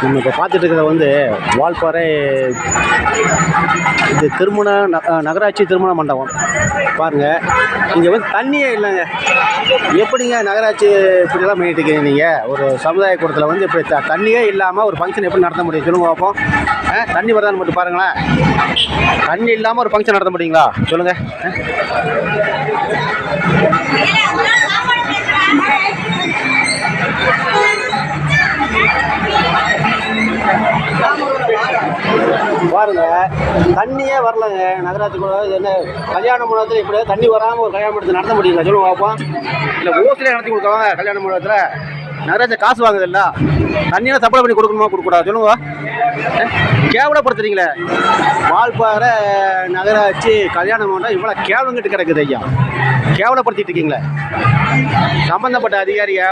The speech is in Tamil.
நம்ம இப்போ பார்த்துட்டு இருக்கிறது வந்து வால்பாறை இது நகராட்சி திருமண மண்டபம் பாருங்கள். இங்கே வந்து தண்ணியே இல்லைங்க. எப்படிங்க நகராட்சி இப்படிலாம் பண்ணிட்டு இருக்கீங்க நீங்கள்? ஒரு சமுதாய கூடத்தில் வந்து இப்படி தண்ணியே இல்லாமல் ஒரு ஃபங்க்ஷன் எப்படி நடத்த முடியும் சொல்லுங்கள் பார்ப்போம். தண்ணி வருதான்னு மட்டும் பாருங்களேன். தண்ணி இல்லாமல் ஒரு ஃபங்க்ஷன் நடத்த முடியுங்களா சொல்லுங்கள்? பாருங்க, தண்ணியே வரலங்க நகராட்சி கூட. என்ன கல்யாண மண்டபத்தில் இப்படியே தண்ணி வராமல் ஒரு கல்யாண மண்டபத்தை நடத்த முடியுங்களா சொல்லுங்க பார்ப்போம்? இல்லை ஓசிலே நடத்தி கொடுக்குவாங்க கல்யாண மண்டபத்தில். நகராட்சி காசு வாங்குது இல்லை, தண்ணியெல்லாம் சப்ளை பண்ணி கொடுக்கணுமா கொடுக்கூடாது சொல்லுங்க? கேவலப்படுத்துறீங்களே. வால்பாறை நகராட்சி கல்யாண மண்டபம் இவ்வளோ கேவலங்கிட்டு கிடக்குது ஐயா. கேவலப்படுத்திட்டு இருக்கீங்களே. சம்பந்தப்பட்ட அதிகாரியை